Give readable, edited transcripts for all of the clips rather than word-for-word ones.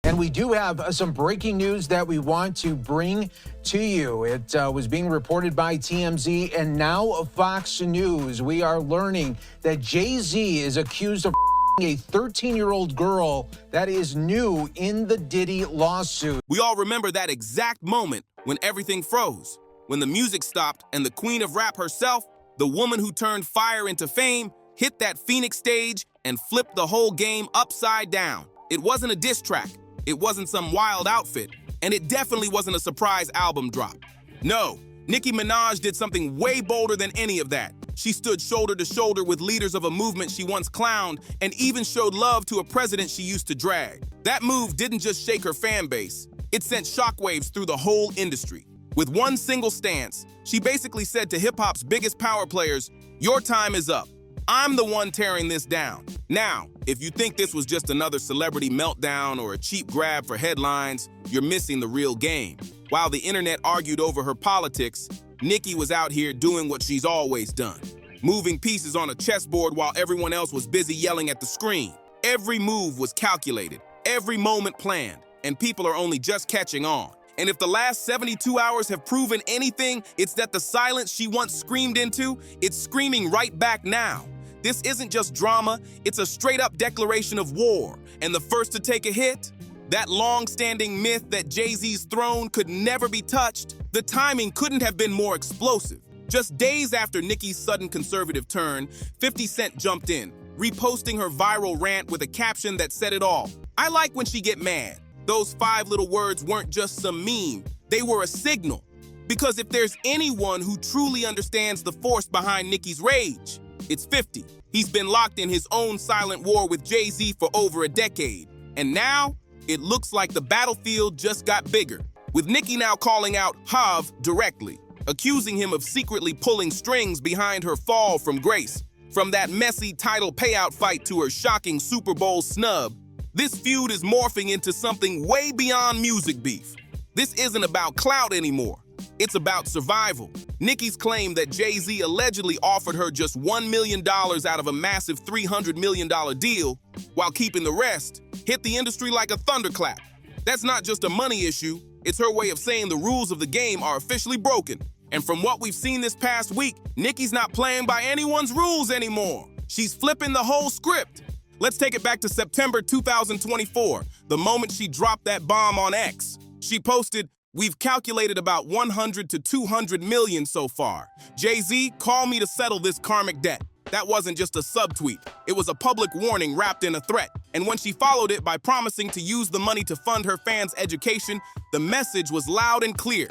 And we do have some breaking news that we want to bring to you. It was being reported by TMZ and now Fox News. We are learning that Jay-Z is accused of a 13-year-old girl. That is new in the Diddy lawsuit. We all remember that exact moment when everything froze, when the music stopped and the queen of rap herself, the woman who turned fire into fame, hit that Phoenix stage and flipped the whole game upside down. It wasn't a diss track. It wasn't some wild outfit, and it definitely wasn't a surprise album drop. No, Nicki Minaj did something way bolder than any of that. She stood shoulder to shoulder with leaders of a movement she once clowned and even showed love to a president she used to drag. That move didn't just shake her fan base, it sent shockwaves through the whole industry. With one single stance, she basically said to hip-hop's biggest power players, "Your time is up. I'm the one tearing this down." Now, if you think this was just another celebrity meltdown or a cheap grab for headlines, you're missing the real game. While the internet argued over her politics, Nicki was out here doing what she's always done, moving pieces on a chessboard while everyone else was busy yelling at the screen. Every move was calculated, every moment planned, and people are only just catching on. And if the last 72 hours have proven anything, it's that the silence she once screamed into, it's screaming right back now. This isn't just drama, it's a straight-up declaration of war. And the first to take a hit? That long-standing myth that Jay-Z's throne could never be touched, the timing couldn't have been more explosive. Just days after Nicki's sudden conservative turn, 50 Cent jumped in, reposting her viral rant with a caption that said it all. "I like when she get mad." Those 5 little words weren't just some meme, they were a signal. Because if there's anyone who truly understands the force behind Nicki's rage, it's 50. He's been locked in his own silent war with Jay-Z for over a decade. And now, it looks like the battlefield just got bigger, with Nicki now calling out Hav directly, accusing him of secretly pulling strings behind her fall from grace. From that messy title payout fight to her shocking Super Bowl snub, this feud is morphing into something way beyond music beef. This isn't about clout anymore. It's about survival. Nicki's claim that Jay-Z allegedly offered her just $1 million out of a massive $300 million deal, while keeping the rest, hit the industry like a thunderclap. That's not just a money issue, it's her way of saying the rules of the game are officially broken. And from what we've seen this past week, Nicki's not playing by anyone's rules anymore. She's flipping the whole script. Let's take it back to September 2024, the moment she dropped that bomb on X. She posted, "We've calculated about 100 to 200 million so far. Jay-Z, call me to settle this karmic debt." That wasn't just a subtweet. It was a public warning wrapped in a threat. And when she followed it by promising to use the money to fund her fans' education, the message was loud and clear.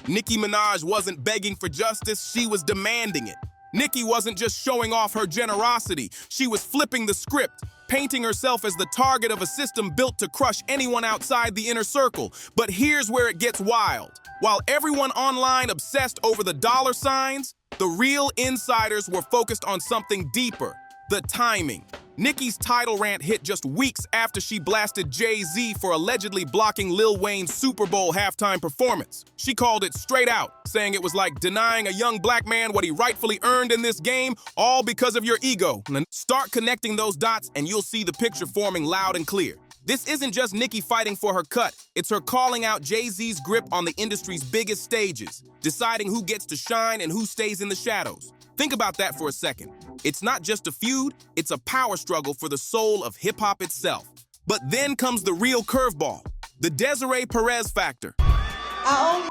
Nicki Minaj wasn't begging for justice, she was demanding it. Nicki wasn't just showing off her generosity, she was flipping the script, painting herself as the target of a system built to crush anyone outside the inner circle. But here's where it gets wild. While everyone online obsessed over the dollar signs, the real insiders were focused on something deeper: the timing. Nicki's title rant hit just weeks after she blasted Jay-Z for allegedly blocking Lil Wayne's Super Bowl halftime performance. She called it straight out, saying it was like denying a young black man what he rightfully earned in this game, all because of your ego. Start connecting those dots and you'll see the picture forming loud and clear. This isn't just Nicki fighting for her cut, it's her calling out Jay-Z's grip on the industry's biggest stages, deciding who gets to shine and who stays in the shadows. Think about that for a second. It's not just a feud, it's a power struggle for the soul of hip-hop itself. But then comes the real curveball, the Desiree Perez factor. I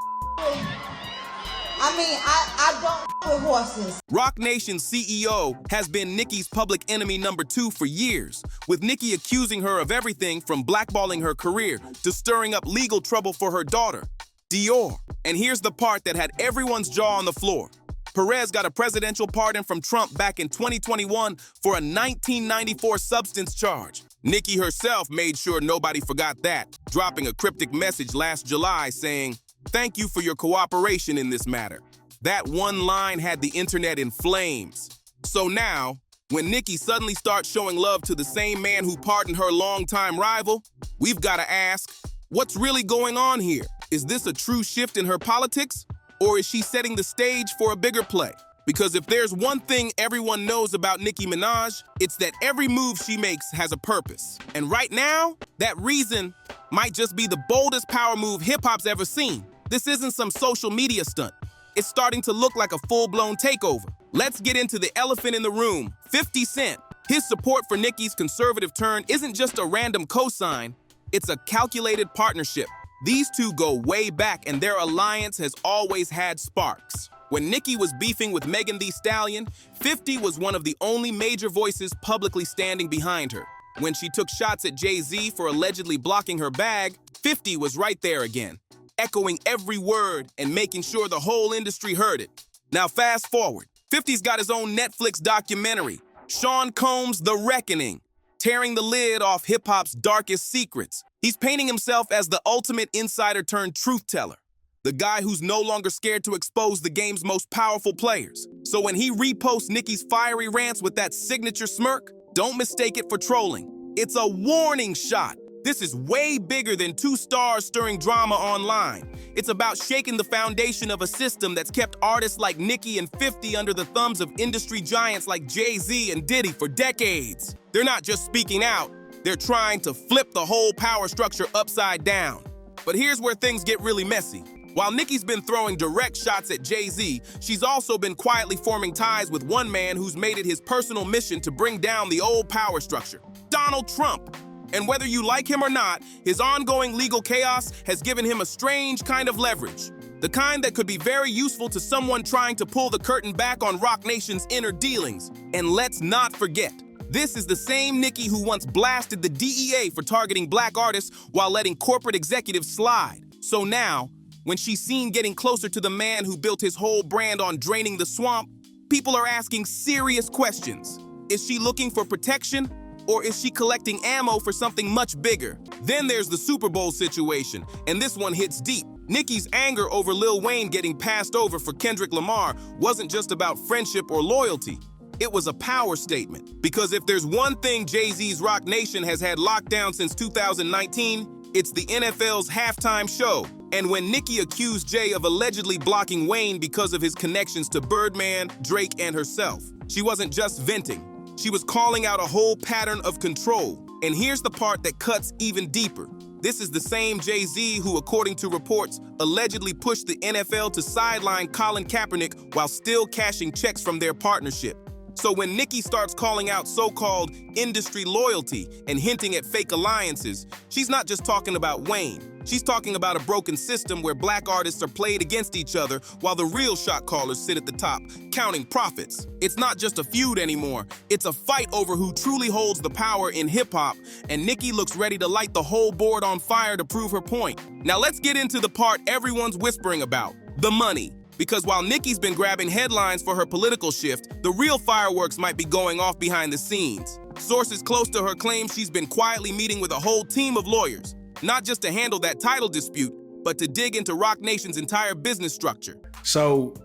don't with horses. Roc Nation's CEO has been Nicki's public enemy number 2 for years, with Nicki accusing her of everything from blackballing her career to stirring up legal trouble for her daughter, Dior. And here's the part that had everyone's jaw on the floor. Perez got a presidential pardon from Trump back in 2021 for a 1994 substance charge. Nicki herself made sure nobody forgot that, dropping a cryptic message last July saying, "Thank you for your cooperation in this matter." That one line had the internet in flames. So now, when Nicki suddenly starts showing love to the same man who pardoned her longtime rival, we've got to ask, what's really going on here? Is this a true shift in her politics? Or is she setting the stage for a bigger play? Because if there's one thing everyone knows about Nicki Minaj, it's that every move she makes has a purpose. And right now, that reason might just be the boldest power move hip-hop's ever seen. This isn't some social media stunt. It's starting to look like a full-blown takeover. Let's get into the elephant in the room, 50 Cent. His support for Nicki's conservative turn isn't just a random cosign, it's a calculated partnership. These two go way back, and their alliance has always had sparks. When Nicki was beefing with Megan Thee Stallion, 50 was one of the only major voices publicly standing behind her. When she took shots at Jay-Z for allegedly blocking her bag, 50 was right there again, echoing every word and making sure the whole industry heard it. Now fast forward, 50's got his own Netflix documentary, Sean Combs' The Reckoning, tearing the lid off hip-hop's darkest secrets. He's painting himself as the ultimate insider turned truth teller, the guy who's no longer scared to expose the game's most powerful players. So when he reposts Nicki's fiery rants with that signature smirk, don't mistake it for trolling. It's a warning shot. This is way bigger than two stars stirring drama online. It's about shaking the foundation of a system that's kept artists like Nicki and 50 under the thumbs of industry giants like Jay-Z and Diddy for decades. They're not just speaking out, they're trying to flip the whole power structure upside down. But here's where things get really messy. While Nicki's been throwing direct shots at Jay-Z, she's also been quietly forming ties with one man who's made it his personal mission to bring down the old power structure, Donald Trump. And whether you like him or not, his ongoing legal chaos has given him a strange kind of leverage. The kind that could be very useful to someone trying to pull the curtain back on Roc Nation's inner dealings. And let's not forget, this is the same Nicki who once blasted the DEA for targeting black artists while letting corporate executives slide. So now, when she's seen getting closer to the man who built his whole brand on draining the swamp, people are asking serious questions. Is she looking for protection? Or is she collecting ammo for something much bigger? Then there's the Super Bowl situation, and this one hits deep. Nicki's anger over Lil Wayne getting passed over for Kendrick Lamar wasn't just about friendship or loyalty. It was a power statement. Because if there's one thing Jay-Z's Roc Nation has had locked down since 2019, it's the NFL's halftime show. And when Nicki accused Jay of allegedly blocking Wayne because of his connections to Birdman, Drake, and herself, she wasn't just venting. She was calling out a whole pattern of control. And here's the part that cuts even deeper. This is the same Jay-Z who, according to reports, allegedly pushed the NFL to sideline Colin Kaepernick while still cashing checks from their partnership. So when Nicki starts calling out so-called industry loyalty and hinting at fake alliances, she's not just talking about Wayne. She's talking about a broken system where black artists are played against each other while the real shot callers sit at the top, counting profits. It's not just a feud anymore. It's a fight over who truly holds the power in hip-hop, and Nicki looks ready to light the whole board on fire to prove her point. Now let's get into the part everyone's whispering about, the money. Because while Nicki's been grabbing headlines for her political shift, the real fireworks might be going off behind the scenes. Sources close to her claim she's been quietly meeting with a whole team of lawyers, not just to handle that title dispute, but to dig into Roc Nation's entire business structure. So,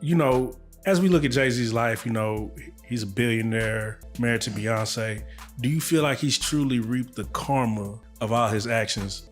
as we look at Jay-Z's life, he's a billionaire, married to Beyoncé. Do you feel like he's truly reaped the karma of all his actions?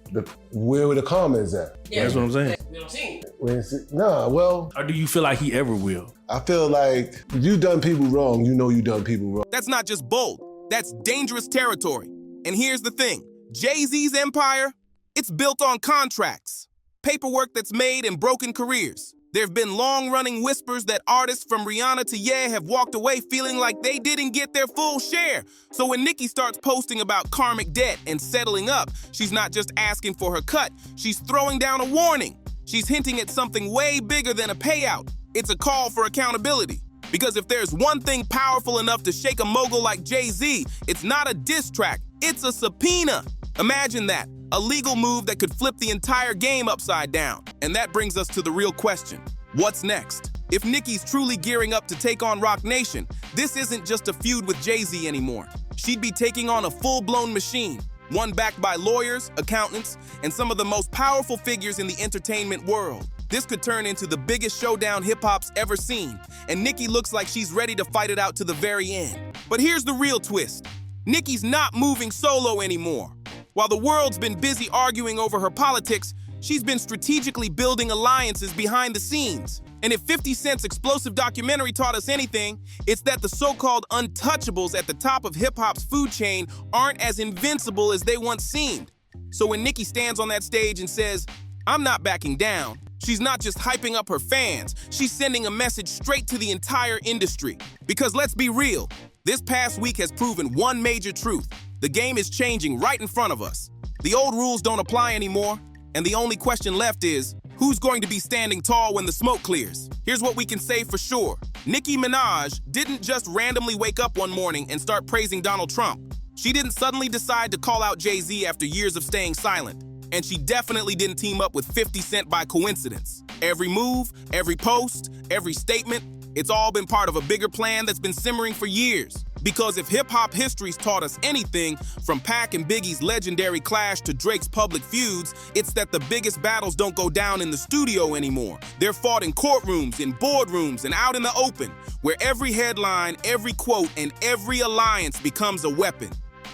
Where the karma is at? Yeah. That's what I'm saying. We don't see it. Or do you feel like he ever will? I feel like if you done people wrong, you done people wrong. That's not just bold, that's dangerous territory. And here's the thing, Jay-Z's empire, it's built on contracts, paperwork that's made and broken careers. There have been long-running whispers that artists from Rihanna to Ye have walked away feeling like they didn't get their full share. So when Nicki starts posting about karmic debt and settling up, she's not just asking for her cut, she's throwing down a warning. She's hinting at something way bigger than a payout. It's a call for accountability. Because if there's one thing powerful enough to shake a mogul like Jay-Z, it's not a diss track, it's a subpoena. Imagine that. A legal move that could flip the entire game upside down. And that brings us to the real question. What's next? If Nicki's truly gearing up to take on Roc Nation, this isn't just a feud with Jay-Z anymore. She'd be taking on a full-blown machine, one backed by lawyers, accountants, and some of the most powerful figures in the entertainment world. This could turn into the biggest showdown hip-hop's ever seen, and Nicki looks like she's ready to fight it out to the very end. But here's the real twist. Nicki's not moving solo anymore. While the world's been busy arguing over her politics, she's been strategically building alliances behind the scenes. And if 50 Cent's explosive documentary taught us anything, it's that the so-called untouchables at the top of hip-hop's food chain aren't as invincible as they once seemed. So when Nicki stands on that stage and says, "I'm not backing down," she's not just hyping up her fans, she's sending a message straight to the entire industry. Because let's be real, this past week has proven one major truth. The game is changing right in front of us. The old rules don't apply anymore, and the only question left is, who's going to be standing tall when the smoke clears? Here's what we can say for sure. Nicki Minaj didn't just randomly wake up one morning and start praising Donald Trump. She didn't suddenly decide to call out Jay-Z after years of staying silent. And she definitely didn't team up with 50 Cent by coincidence. Every move, every post, every statement, it's all been part of a bigger plan that's been simmering for years. Because if hip-hop history's taught us anything, from Pac and Biggie's legendary clash to Drake's public feuds, it's that the biggest battles don't go down in the studio anymore. They're fought in courtrooms, in boardrooms, and out in the open, where every headline, every quote, and every alliance becomes a weapon.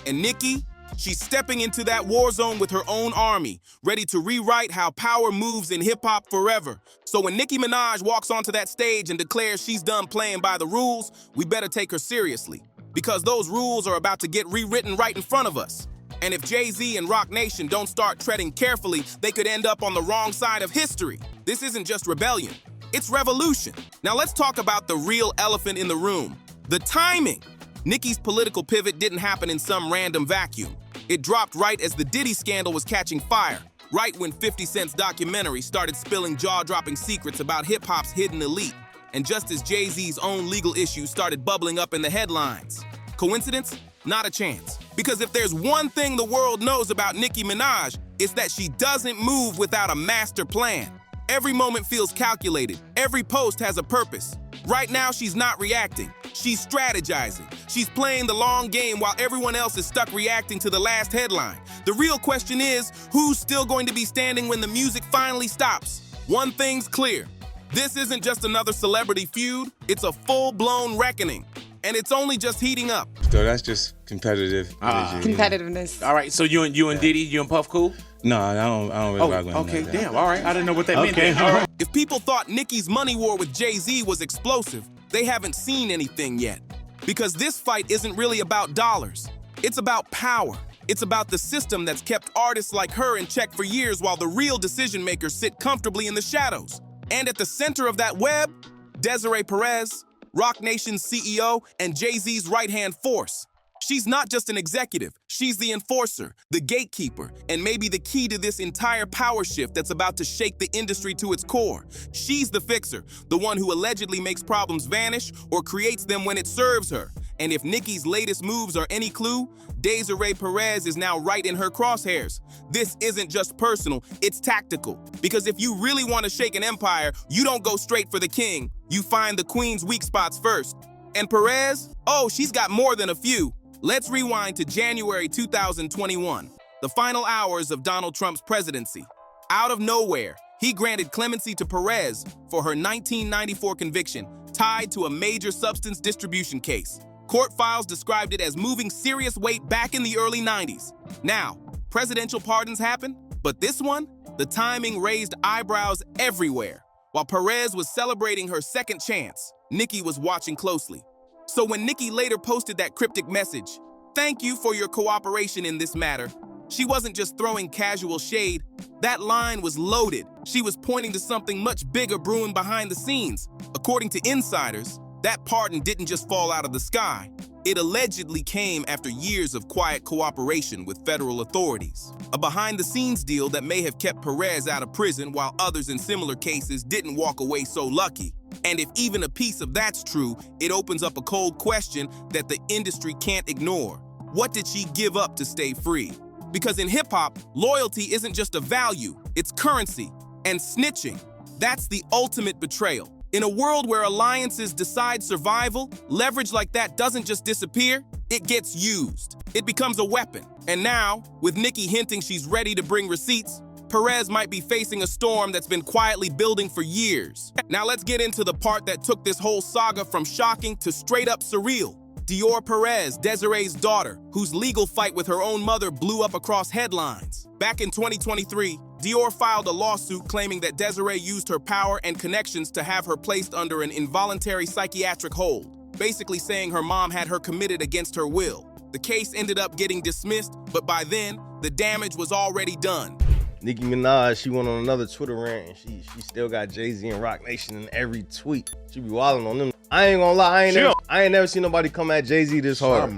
And Nicki, she's stepping into that war zone with her own army, ready to rewrite how power moves in hip-hop forever. So when Nicki Minaj walks onto that stage and declares she's done playing by the rules, we better take her seriously. Because those rules are about to get rewritten right in front of us. And if Jay-Z and Roc Nation don't start treading carefully, they could end up on the wrong side of history. This isn't just rebellion, it's revolution. Now let's talk about the real elephant in the room, the timing. Nicki's political pivot didn't happen in some random vacuum. It dropped right as the Diddy scandal was catching fire, right when 50 Cent's documentary started spilling jaw-dropping secrets about hip-hop's hidden elite, and just as Jay-Z's own legal issues started bubbling up in the headlines. Coincidence? Not a chance. Because if there's one thing the world knows about Nicki Minaj, it's that she doesn't move without a master plan. Every moment feels calculated. Every post has a purpose. Right now, she's not reacting. She's strategizing. She's playing the long game while everyone else is stuck reacting to the last headline. The real question is, who's still going to be standing when the music finally stops? One thing's clear. This isn't just another celebrity feud. It's a full-blown reckoning. And it's only just heating up. So that's just competitive energy. Competitiveness. All right, so you and Diddy, you and Puff cool? No, I don't really rock with him okay, like that. damn, all right. I didn't know what that meant. Then. All right. If people thought Nicki's money war with Jay-Z was explosive, they haven't seen anything yet. Because this fight isn't really about dollars. It's about power. It's about the system that's kept artists like her in check for years while the real decision makers sit comfortably in the shadows. And at the center of that web, Desiree Perez, Roc Nation's CEO, and Jay-Z's right-hand force. She's not just an executive, she's the enforcer, the gatekeeper, and maybe the key to this entire power shift that's about to shake the industry to its core. She's the fixer, the one who allegedly makes problems vanish or creates them when it serves her. And if Nicki's latest moves are any clue, Desiree Perez is now right in her crosshairs. This isn't just personal, it's tactical. Because if you really want to shake an empire, you don't go straight for the king. You find the queen's weak spots first. And Perez? Oh, she's got more than a few. Let's rewind to January 2021, the final hours of Donald Trump's presidency. Out of nowhere, he granted clemency to Perez for her 1994 conviction tied to a major substance distribution case. Court files described it as moving serious weight back in the early 90s. Now, presidential pardons happen, but this one, the timing raised eyebrows everywhere. While Perez was celebrating her second chance, Nicki was watching closely. So when Nicki later posted that cryptic message, "Thank you for your cooperation in this matter," she wasn't just throwing casual shade. That line was loaded. She was pointing to something much bigger brewing behind the scenes. According to insiders, that pardon didn't just fall out of the sky. It allegedly came after years of quiet cooperation with federal authorities. A behind-the-scenes deal that may have kept Perez out of prison while others in similar cases didn't walk away so lucky. And if even a piece of that's true, it opens up a cold question that the industry can't ignore. What did she give up to stay free? Because in hip-hop, loyalty isn't just a value, it's currency. And snitching, that's the ultimate betrayal. In a world where alliances decide survival, leverage like that doesn't just disappear, it gets used. It becomes a weapon. And now, with Nicki hinting she's ready to bring receipts, Perez might be facing a storm that's been quietly building for years. Now let's get into the part that took this whole saga from shocking to straight up surreal. Dior Perez, Desiree's daughter, whose legal fight with her own mother blew up across headlines. Back in 2023, Dior filed a lawsuit claiming that Desiree used her power and connections to have her placed under an involuntary psychiatric hold, basically saying her mom had her committed against her will. The case ended up getting dismissed, but by then, the damage was already done. Nicki Minaj, she went on another Twitter rant and she still got Jay-Z and Roc Nation in every tweet. She be wilding on them. I ain't gonna lie, I ain't never seen nobody come at Jay-Z this hard.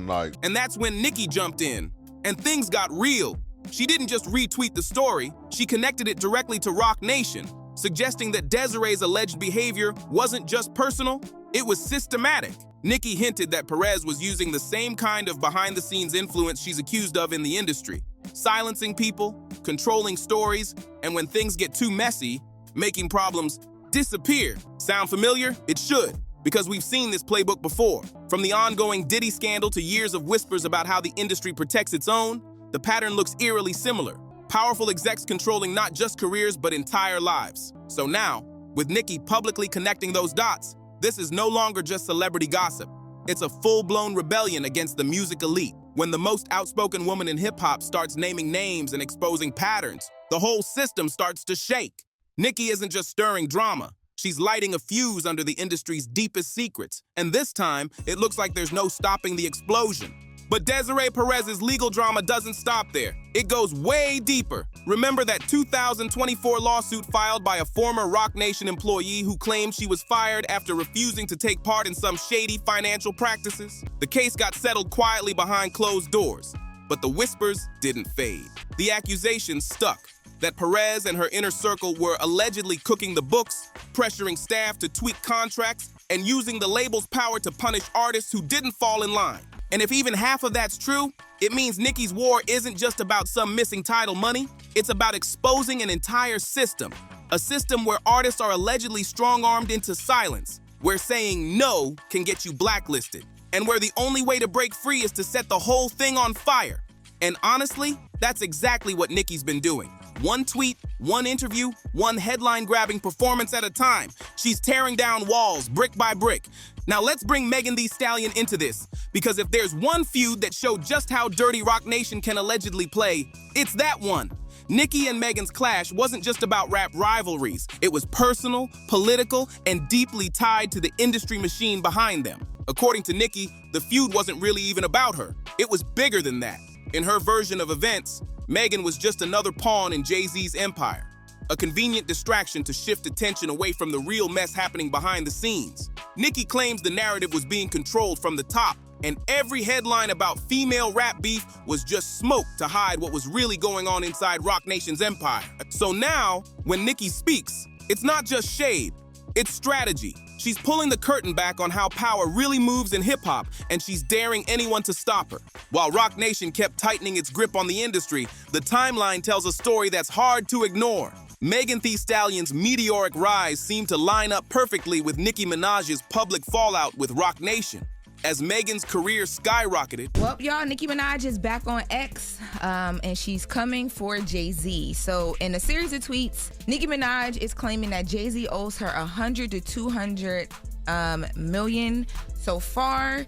And that's when Nicki jumped in, and things got real. She didn't just retweet the story, she connected it directly to Roc Nation, suggesting that Desiree's alleged behavior wasn't just personal, it was systematic. Nicki hinted that Perez was using the same kind of behind-the-scenes influence she's accused of in the industry, silencing people, controlling stories, and when things get too messy, making problems disappear. Sound familiar? It should, because we've seen this playbook before. From the ongoing Diddy scandal to years of whispers about how the industry protects its own, the pattern looks eerily similar. Powerful execs controlling not just careers, but entire lives. So now, with Nicki publicly connecting those dots, this is no longer just celebrity gossip. It's a full-blown rebellion against the music elite. When the most outspoken woman in hip-hop starts naming names and exposing patterns, the whole system starts to shake. Nicki isn't just stirring drama. She's lighting a fuse under the industry's deepest secrets. And this time, it looks like there's no stopping the explosion. But Desiree Perez's legal drama doesn't stop there. It goes way deeper. Remember that 2024 lawsuit filed by a former Roc Nation employee who claimed she was fired after refusing to take part in some shady financial practices? The case got settled quietly behind closed doors, but the whispers didn't fade. The accusations stuck, that Perez and her inner circle were allegedly cooking the books, pressuring staff to tweak contracts, and using the label's power to punish artists who didn't fall in line. And if even half of that's true, it means Nicki's war isn't just about some missing title money, it's about exposing an entire system. A system where artists are allegedly strong-armed into silence, where saying no can get you blacklisted, and where the only way to break free is to set the whole thing on fire. And honestly, that's exactly what Nicki's been doing. One tweet, one interview, one headline-grabbing performance at a time. She's tearing down walls, brick by brick. Now let's bring Megan Thee Stallion into this, because if there's one feud that showed just how dirty Roc Nation can allegedly play, it's that one. Nicki and Megan's clash wasn't just about rap rivalries. It was personal, political, and deeply tied to the industry machine behind them. According to Nicki, the feud wasn't really even about her. It was bigger than that. In her version of events, Megan was just another pawn in Jay-Z's empire, a convenient distraction to shift attention away from the real mess happening behind the scenes. Nicki claims the narrative was being controlled from the top, and every headline about female rap beef was just smoke to hide what was really going on inside Roc Nation's empire. So now, when Nicki speaks, it's not just shade, it's strategy. She's pulling the curtain back on how power really moves in hip-hop, and she's daring anyone to stop her. While Roc Nation kept tightening its grip on the industry, the timeline tells a story that's hard to ignore. Megan Thee Stallion's meteoric rise seemed to line up perfectly with Nicki Minaj's public fallout with Roc Nation. As Megan's career skyrocketed. Well, y'all, Nicki Minaj is back on X, and she's coming for Jay-Z. So in a series of tweets, Nicki Minaj is claiming that Jay-Z owes her $100 to $200 million so far.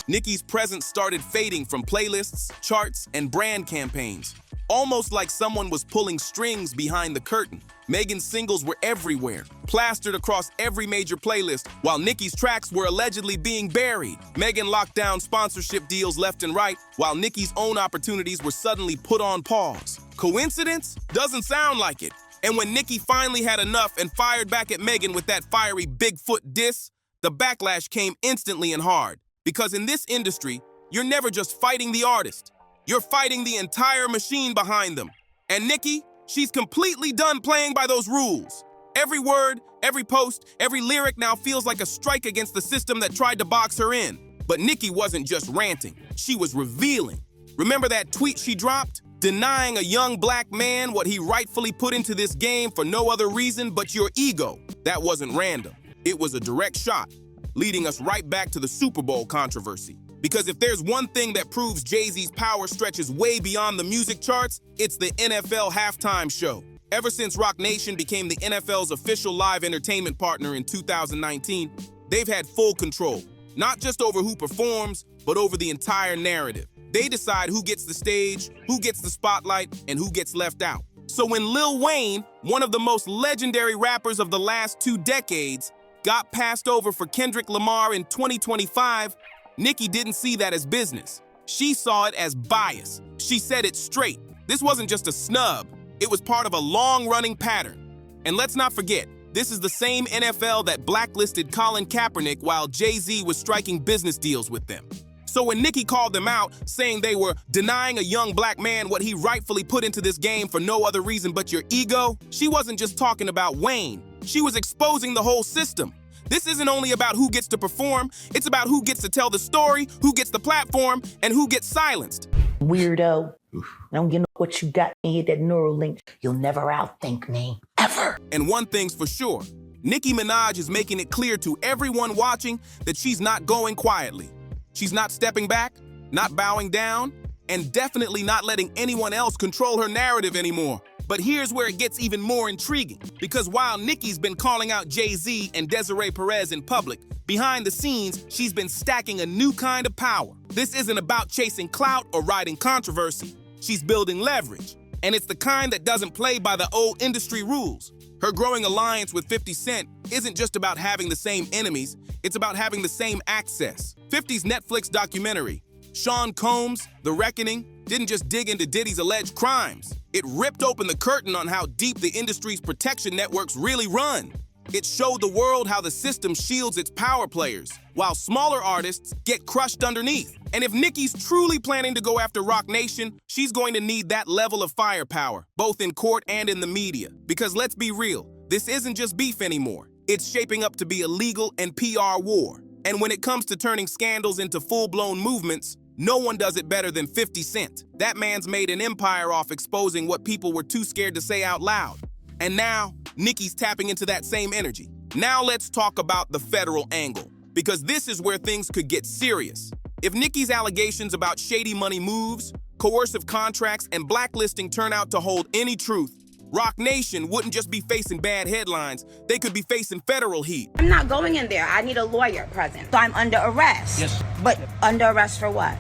Nicki's presence started fading from playlists, charts, and brand campaigns, almost like someone was pulling strings behind the curtain. Megan's singles were everywhere, plastered across every major playlist, while Nicki's tracks were allegedly being buried. Megan locked down sponsorship deals left and right, while Nicki's own opportunities were suddenly put on pause. Coincidence? Doesn't sound like it. And when Nicki finally had enough and fired back at Megan with that fiery Bigfoot diss, the backlash came instantly and hard. Because in this industry, you're never just fighting the artist. You're fighting the entire machine behind them. And Nicki, she's completely done playing by those rules. Every word, every post, every lyric now feels like a strike against the system that tried to box her in. But Nicki wasn't just ranting, she was revealing. Remember that tweet she dropped? Denying a young black man what he rightfully put into this game for no other reason but your ego. That wasn't random. It was a direct shot, leading us right back to the Super Bowl controversy. Because if there's one thing that proves Jay-Z's power stretches way beyond the music charts, it's the NFL halftime show. Ever since Roc Nation became the NFL's official live entertainment partner in 2019, they've had full control, not just over who performs, but over the entire narrative. They decide who gets the stage, who gets the spotlight, and who gets left out. So when Lil Wayne, one of the most legendary rappers of the last 2 decades, got passed over for Kendrick Lamar in 2025, Nicki didn't see that as business. She saw it as bias. She said it straight. This wasn't just a snub, it was part of a long-running pattern. And let's not forget, this is the same NFL that blacklisted Colin Kaepernick while Jay-Z was striking business deals with them. So when Nicki called them out, saying they were denying a young black man what he rightfully put into this game for no other reason but your ego, she wasn't just talking about Wayne. She was exposing the whole system. This isn't only about who gets to perform, it's about who gets to tell the story, who gets the platform, and who gets silenced. Weirdo. I don't get what you got in here, that neural link. You'll never outthink me, ever. And one thing's for sure, Nicki Minaj is making it clear to everyone watching that she's not going quietly. She's not stepping back, not bowing down, and definitely not letting anyone else control her narrative anymore. But here's where it gets even more intriguing, because while Nicki's been calling out Jay-Z and Desiree Perez in public, behind the scenes, she's been stacking a new kind of power. This isn't about chasing clout or riding controversy. She's building leverage, and it's the kind that doesn't play by the old industry rules. Her growing alliance with 50 Cent isn't just about having the same enemies, it's about having the same access. 50's Netflix documentary, Sean Combs, The Reckoning, didn't just dig into Diddy's alleged crimes. It ripped open the curtain on how deep the industry's protection networks really run. It showed the world how the system shields its power players, while smaller artists get crushed underneath. And if Nicki's truly planning to go after Roc Nation, she's going to need that level of firepower, both in court and in the media. Because let's be real, this isn't just beef anymore. It's shaping up to be a legal and PR war. And when it comes to turning scandals into full-blown movements, no one does it better than 50 Cent. That man's made an empire off exposing what people were too scared to say out loud. And now, Nicki's tapping into that same energy. Now let's talk about the federal angle, because this is where things could get serious. If Nicki's allegations about shady money moves, coercive contracts, and blacklisting turn out to hold any truth, Roc Nation wouldn't just be facing bad headlines, they could be facing federal heat. I'm not going in there. I need a lawyer present. So I'm under arrest. Yes. But under arrest for what?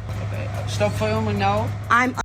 Stop filming now.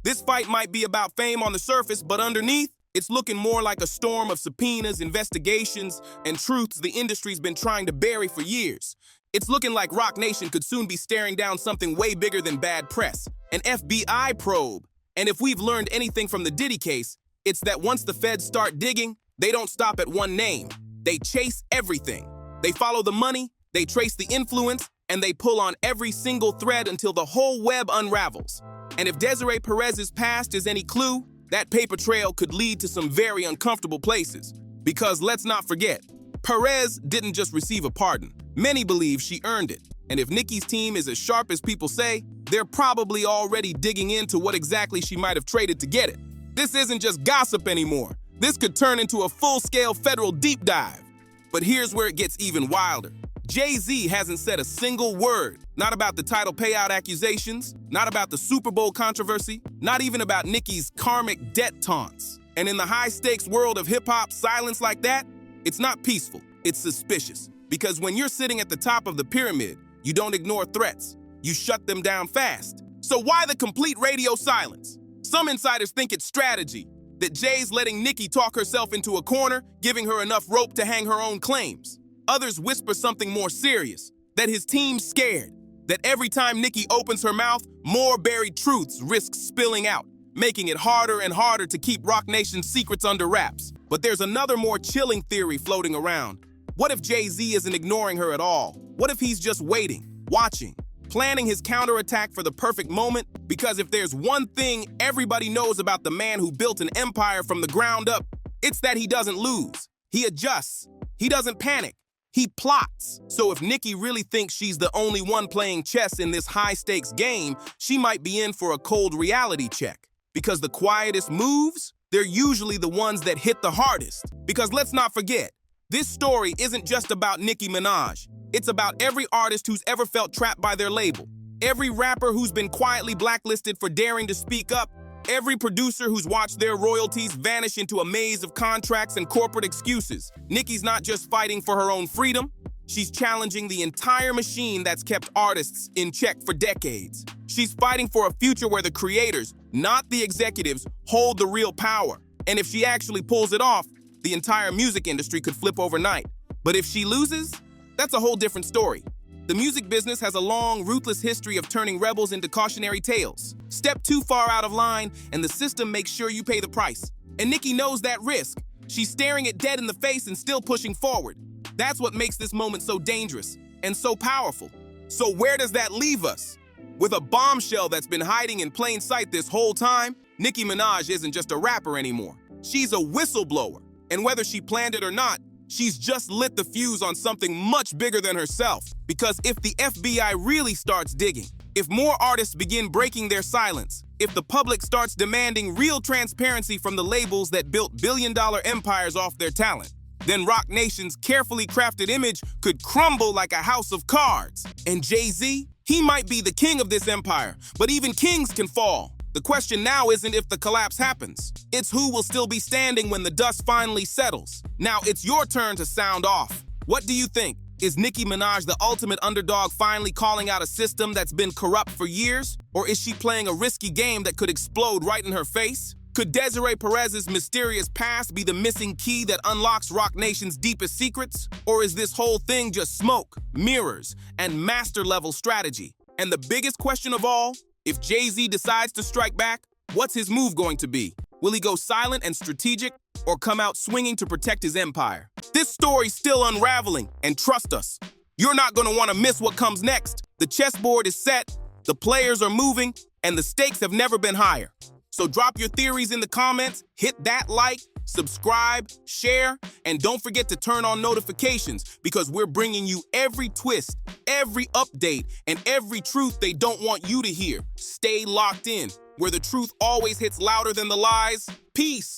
This fight might be about fame on the surface, but underneath, it's looking more like a storm of subpoenas, investigations, and truths the industry's been trying to bury for years. It's looking like Roc Nation could soon be staring down something way bigger than bad press, an FBI probe. And if we've learned anything from the Diddy case, it's that once the feds start digging, they don't stop at one name. They chase everything. They follow the money, they trace the influence, and they pull on every single thread until the whole web unravels. And if Desiree Perez's past is any clue, that paper trail could lead to some very uncomfortable places. Because let's not forget, Perez didn't just receive a pardon. Many believe she earned it. And if Nicki's team is as sharp as people say, they're probably already digging into what exactly she might have traded to get it. This isn't just gossip anymore. This could turn into a full-scale federal deep dive. But here's where it gets even wilder. Jay-Z hasn't said a single word, not about the title payout accusations, not about the Super Bowl controversy, not even about Nicki's karmic debt taunts. And in the high-stakes world of hip-hop, silence like that, it's not peaceful, it's suspicious. Because when you're sitting at the top of the pyramid, you don't ignore threats, you shut them down fast. So why the complete radio silence? Some insiders think it's strategy, that Jay's letting Nicki talk herself into a corner, giving her enough rope to hang her own claims. Others whisper something more serious, that his team's scared, that every time Nicki opens her mouth, more buried truths risk spilling out, making it harder and harder to keep Roc Nation's secrets under wraps. But there's another more chilling theory floating around. What if Jay-Z isn't ignoring her at all? What if he's just waiting, watching, planning his counterattack for the perfect moment? Because if there's one thing everybody knows about the man who built an empire from the ground up, it's that he doesn't lose. He adjusts. He doesn't panic. He plots. So if Nicki really thinks she's the only one playing chess in this high-stakes game, she might be in for a cold reality check. Because the quietest moves, they're usually the ones that hit the hardest. Because let's not forget, this story isn't just about Nicki Minaj. It's about every artist who's ever felt trapped by their label. Every rapper who's been quietly blacklisted for daring to speak up. Every producer who's watched their royalties vanish into a maze of contracts and corporate excuses. Nicki's not just fighting for her own freedom, she's challenging the entire machine that's kept artists in check for decades. She's fighting for a future where the creators, not the executives, hold the real power. And if she actually pulls it off, the entire music industry could flip overnight. But if she loses, that's a whole different story. The music business has a long, ruthless history of turning rebels into cautionary tales. Step too far out of line, and the system makes sure you pay the price. And Nicki knows that risk. She's staring it dead in the face and still pushing forward. That's what makes this moment so dangerous and so powerful. So where does that leave us? With a bombshell that's been hiding in plain sight this whole time, Nicki Minaj isn't just a rapper anymore. She's a whistleblower. And whether she planned it or not, she's just lit the fuse on something much bigger than herself. Because if the FBI really starts digging, if more artists begin breaking their silence, if the public starts demanding real transparency from the labels that built billion-dollar empires off their talent, then Roc Nation's carefully crafted image could crumble like a house of cards. And Jay-Z, he might be the king of this empire, but even kings can fall. The question now isn't if the collapse happens. It's who will still be standing when the dust finally settles. Now it's your turn to sound off. What do you think? Is Nicki Minaj the ultimate underdog finally calling out a system that's been corrupt for years? Or is she playing a risky game that could explode right in her face? Could Desiree Perez's mysterious past be the missing key that unlocks Roc Nation's deepest secrets? Or is this whole thing just smoke, mirrors, and master-level strategy? And the biggest question of all, if Jay-Z decides to strike back, what's his move going to be? Will he go silent and strategic, or come out swinging to protect his empire? This story's still unraveling, and trust us, you're not gonna wanna miss what comes next. The chessboard is set, the players are moving, and the stakes have never been higher. So drop your theories in the comments, hit that like, subscribe, share, and don't forget to turn on notifications because we're bringing you every twist, every update, and every truth they don't want you to hear. Stay locked in, where the truth always hits louder than the lies. Peace.